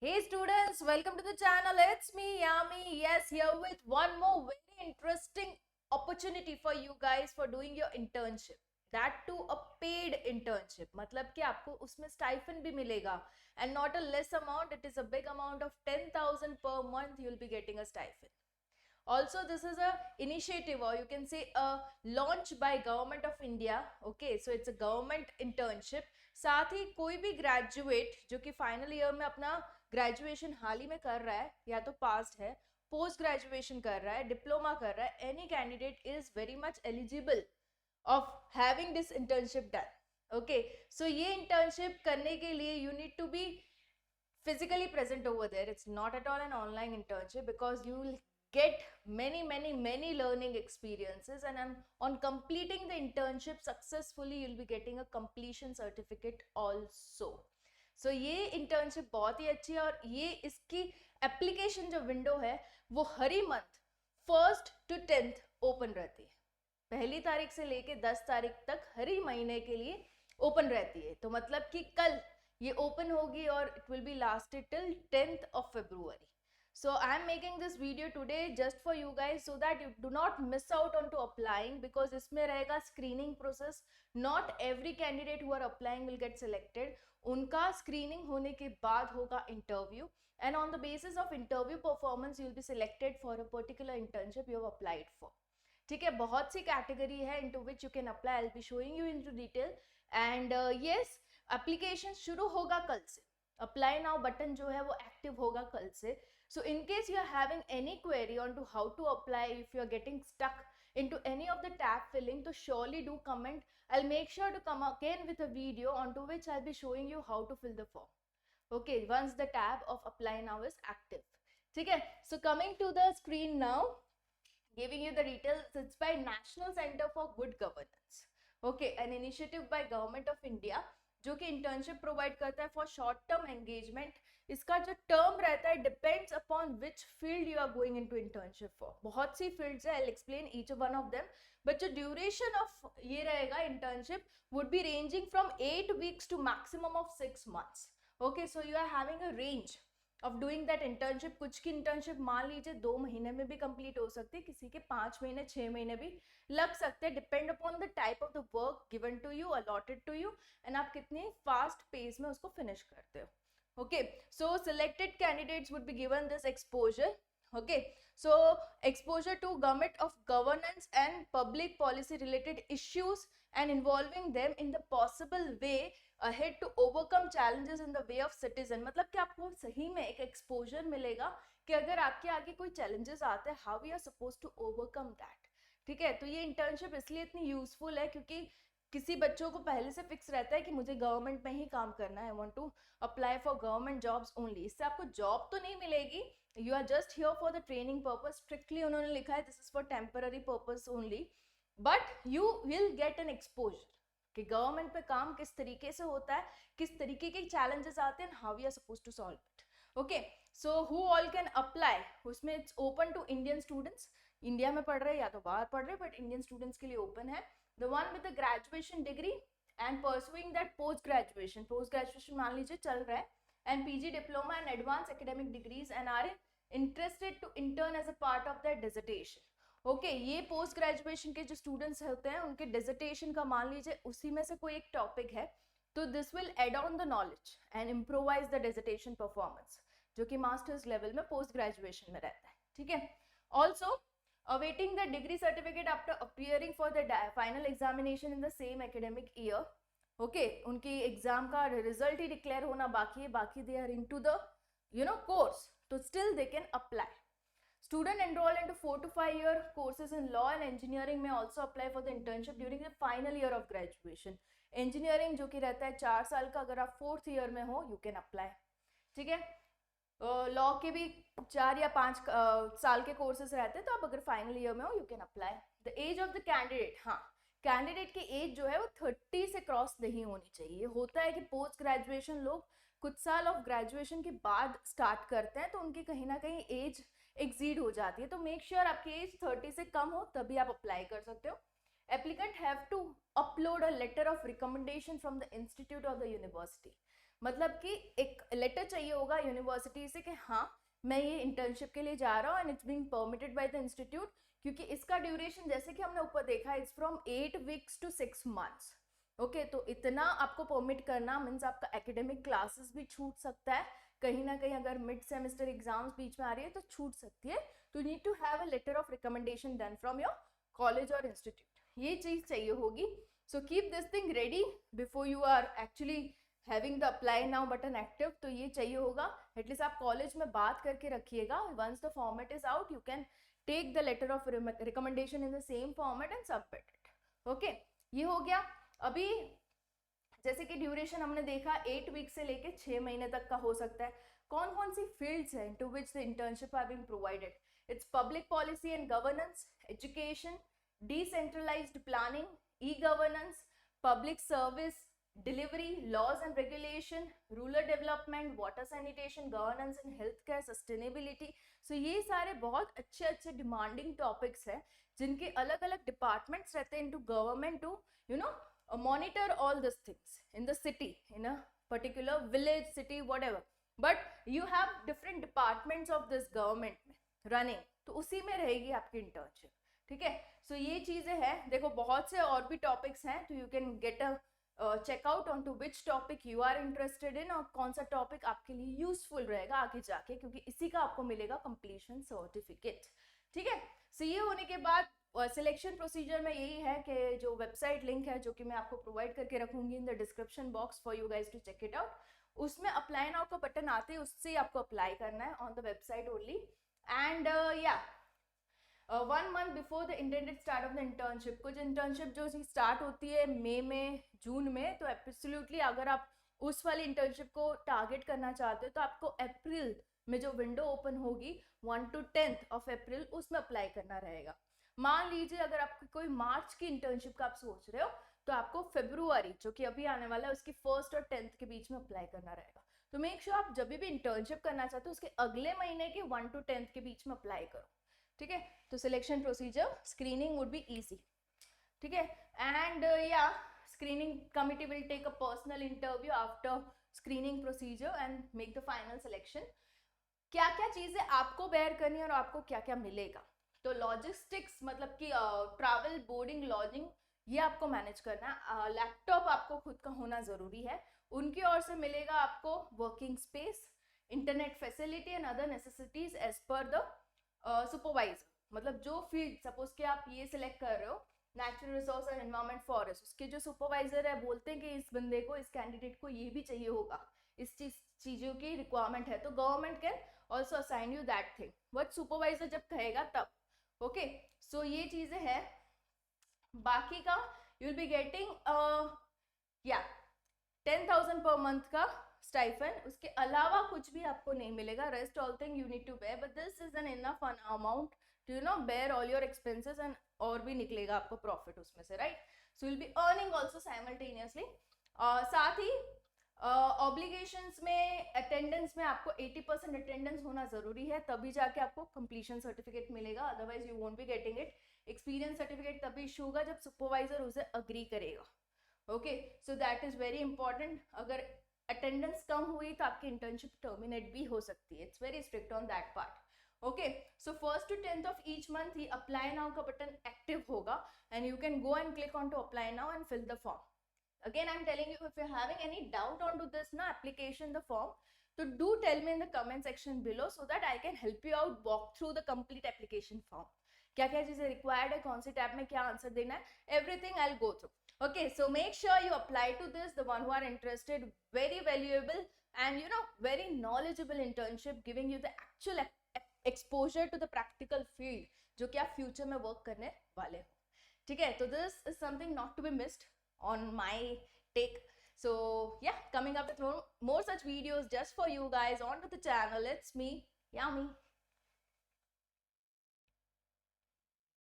Hey students, welcome to the channel. It's me Yami. Yes, here with one more very interesting opportunity for you guys for doing your internship. That too a paid internship. मतलब कि आपको उसमें stipend भी मिलेगा and not a less amount. It is a big amount of 10,000 per month. You'll be getting a stipend. Also, this is a initiative or you can say a launch by government of India. Okay, so it's a government internship. साथ ही कोई भी graduate जो कि final year में अपना graduation हाल ही में कर रहा है या तो पास्ट है, पोस्ट ग्रेजुएशन कर रहा है, डिप्लोमा कर रहा है, any candidate is very much eligible of having this internship done. Okay, so ये इंटर्नशिप करने के लिए you need to be physically present over there. It's not at all an online internship because you will get many learning experiences, and on completing the internship successfully you'll be getting a completion certificate also. So ये internship बहुत ही अच्छी है और ये इसकी application जो window है वो हर ही month 1st to 10th open रहती है. पहली तारीख से लेके 10 तारीख तक हर ही महीने के लिए ओपन रहती है. तो मतलब कि कल ये ओपन होगी और it will be lasted till 10th of February. So I am making this video today just for you guys so that you do not miss out on to applying, because इसमें रहेगा screening process. Not every candidate who are applying will get selected. उनका screening होने के बाद होगा interview, and on the basis of interview performance you will be selected for a particular internship you have applied for. ठीक है, बहुत सी category है into which you can apply. I'll be showing you into detail. And yes, application शुरू होगा कल से. Apply now button जो है वो एक्टिव होगा कल से. So in case you are having any query on to how to apply, if you are getting stuck into any of the tab filling, तो surely do comment. I'll make sure to come again with a video onto which I'll be showing you how to fill the form. Okay, once the tab of apply now is active. ठीक है, so coming to the screen now, giving you the details. It's by National Center for Good Governance. Okay, an initiative by Government of India जो कि internship provide करता है for short term engagement. इसका जो term रहता है depends upon which field you are going into internship for. बहुत सी फील्ड्स है, I will explain each one of them. But जो ड्यूरेशन ऑफ ये रहेगा internship would be ranging from 8 weeks to maximum of 6 months. Okay, so you are having a range of doing that internship. कुछ की internship मान लीजिए 2 महीने में भी कंप्लीट हो सकती है, किसी के 5 महीने 6 महीने भी लग सकते हैं, depend upon the type of the work given to you, allotted to you, and आप कितनी फास्ट पेस में उसको फिनिश करते हो. Okay, so selected candidates would be given this exposure. Okay, so exposure to government of governance and public policy related issues and involving them in the possible way ahead to overcome challenges in the way of citizen. मतलब कि आपको सही में एक exposure मिलेगा कि अगर आपके आगे कोई challenges आते हैं, how we are supposed to overcome that. ठीक है, तो ये इंटर्नशिप इसलिए इतनी यूजफुल है क्योंकि किसी बच्चों को पहले से फिक्स रहता है कि मुझे गवर्नमेंट में ही काम करना है, I want to apply for government jobs only. इससे आपको जॉब तो नहीं मिलेगी, you are just here for the training purpose. Strictly उन्होंने लिखा है this is for temporary purpose only, but you will get an exposure कि गवर्नमेंट पे काम किस तरीके से होता है, किस तरीके के चैलेंजेस आते हैं, how we are suppose to solve it. Okay, so who all can apply. उसमें it's open to Indian students, India में पढ़ रहे हैं या तो बाहर पढ़ रहे हैं, बट इंडियन स्टूडेंट्स के लिए ओपन है. The one with the graduation degree and pursuing that post graduation मान लीजिए चल रहा है, and PG diploma and advanced academic degrees and are interested to intern as a part of their dissertation. Okay, ये post graduation के जो students होते हैं उनके डिसर्टेशन का मान लीजिए उसी में से कोई एक टॉपिक है, तो this will add on the knowledge and improvise the dissertation performance, जो कि मास्टर्स लेवल में पोस्ट ग्रेजुएशन में रहता है. ठीक है, also awaiting the degree certificate after appearing for the final examination in the same academic year. Okay, उनकी exam का रिजल्ट ही डिक्लेयर होना बाकी है, बाकी they are into the course, तो still they can apply. Student enrolled into 4 to 5 year courses in law and engineering may also apply for the internship during the final year of graduation. engineering जो कि रहता है 4 साल का, अगर आप 4th year में हो you can apply. ठीक है, लॉ के भी 4 या 5 साल के कोर्सेज रहते हैं, तो आप अगर फाइनल ईयर में हो you can apply. The age of the candidate, हाँ, कैंडिडेट की एज जो है वो 30 से क्रॉस नहीं होनी चाहिए. होता है कि पोस्ट ग्रेजुएशन लोग कुछ साल ऑफ ग्रेजुएशन के बाद स्टार्ट करते हैं, तो उनकी कहीं ना कहीं एज एक्सीड हो जाती है, तो मेक श्योर आपकी एज 30 से कम हो तभी आप अप्लाई कर सकते हो. Applicant have to upload a letter of recommendation from the institute of the university. मतलब कि एक लेटर चाहिए होगा यूनिवर्सिटी से कि हाँ मैं ये इंटर्नशिप के लिए जा रहा हूँ and it's being permitted by the institute, क्योंकि इसका ड्यूरेशन जैसे कि हमने ऊपर देखा it's from 8 weeks to 6 months. Okay, तो इतना आपको परमिट करना मीन्स आपका एकेडमिक क्लासेस भी छूट सकता है, कहीं ना कहीं अगर मिड सेमेस्टर एग्जाम्स बीच में आ रही है तो छूट सकती है। तो need to have a letter of recommendation done from your college और इंस्टीट्यूट, ये चीज चाहिए होगी। So keep this thing ready before you are actually having the apply now button active. तो ये चाहिए होगा, एटलीस्ट आप कॉलेज में बात करके रखिएगा। Once the format is out you can take the letter of recommendation in the same format and submit it. Okay, ये हो गया। अभी जैसे कि ड्यूरेशन हमने देखा 8 वीक से लेके 6 महीने तक का हो सकता है। कौन कौन सी फील्ड्स हैं to which the internship are being provided? It's public policy and governance, education, decentralised planning, e governance, public service delivery, laws and regulation, rural development, water sanitation, governance and health care, sustainability. So ये सारे बहुत अच्छे अच्छे demanding topics हैं जिनके अलग अलग departments रहते हैं into government to you know monitor all these things in the city, in a particular village, city, whatever, but you have different departments of this government running, तो उसी में रहेगी आपकी इंटर्नशिप। ठीक है, सो ये चीजें हैं। देखो बहुत से और भी टॉपिक्स हैं, तो you can get a checkout on to which topic you are interested in और कौन सा टॉपिक आपके लिए यूजफुल रहेगा आगे जाके, क्योंकि इसी का आपको मिलेगा कंप्लीशन सर्टिफिकेट। ठीक है, सो ये होने के बाद सिलेक्शन प्रोसीजर में यही है कि जो वेबसाइट लिंक है जो कि मैं आपको प्रोवाइड करके रखूंगी in the description box for you guys to check it out, उसमें अप्लाई नाउ का बटन आते हैं, उससे आपको अप्लाई करना है on the website only. And या 1 month before the intended start of the internship, कुछ इंटर्नशिप जो स्टार्ट होती है मई में, जून में, तो एब्सोल्युटली अगर आप उस वाली इंटर्नशिप को टारगेट करना चाहते हो तो आपको अप्रैल में जो विंडो ओपन होगी 1 to 10 ऑफ अप्रैल, उसमें अप्लाई करना रहेगा। मान लीजिए अगर आपको कोई मार्च की इंटर्नशिप का आप सोच रहे हो तो आपको फरवरी जो कि अभी आने वाला है उसकी 1st और 10th के बीच में अप्लाई करना रहेगा। तो मेक श्योर आप जब भी इंटर्नशिप करना चाहते हो उसके अगले महीने के 1 to 10th के बीच में अप्लाई करो। ठीक है, तो selection procedure, screening would be easy. ठीक है, एंड या screening committee will take a personal interview after screening procedure and make the final selection. क्या क्या चीजें आपको बेयर करनी है और आपको क्या क्या मिलेगा? तो लॉजिस्टिक्स मतलब कि ट्रैवल, बोर्डिंग, लॉजिंग, ये आपको मैनेज करना है। लैपटॉप आपको खुद का होना जरूरी है। उनकी ओर से मिलेगा आपको working space, internet facility and other necessities as per the supervisor. मतलब जो फील्ड सपोज कि आप ये सिलेक्ट कर रहे हो natural resource and environment forest, उसके जो सुपरवाइजर है बोलते हैं कि इस बंदे को, इस कैंडिडेट को ये भी चाहिए होगा, इस चीजों की रिक्वायरमेंट है, तो government can also assign you that thing, but supervisor जब कहेगा तब। ओके, सो ये चीजें हैं। बाकी का यू विल बी गेटिंग या 10,000 पर मंथ का स्टाइफन, उसके अलावा कुछ भी आपको नहीं मिलेगा। Rest all thing you need to bear, but this is an enough an amount to you know bear all your expenses and और भी निकलेगा आपको प्रॉफिट उसमें से, right? So will be earning also simultaneously. साथ ही ऑब्लिगेशंस में attendance में आपको 80% अटेंडेंस होना जरूरी है, तभी जाके आपको कंप्लीशन सर्टिफिकेट मिलेगा, otherwise you won't be getting it. Experience certificate तभी इशू होगा जब सुपरवाइजर उसे अग्री करेगा। Okay, so that is very important. अगर अटेंडेंस कम हुई तो आपकी इंटर्नशिप टर्मिनेट भी हो सकती है, it's very strict on that part. Okay, so 1st to 10th of each month ये अप्लाई नाउ का बटन एक्टिव होगा and you can go and click on to apply now and fill the form. Again, I'm telling you, if you're having any doubt onto this application, the form, so do tell me in the comment section below so that I can help you out, walk through the complete application form. क्या क्या चीजें required है, कौन सी tab में क्या answer देना है, everything I'll go through. Okay, so make sure you apply to this, the one who are interested. Very valuable and you know very knowledgeable internship, giving you the actual exposure to the practical field जो कि आप future में work करने वाले हो। ठीक है, तो this is something not to be missed on my take. So yeah, coming up with more such videos just for you guys onto the channel. It's me, Yami.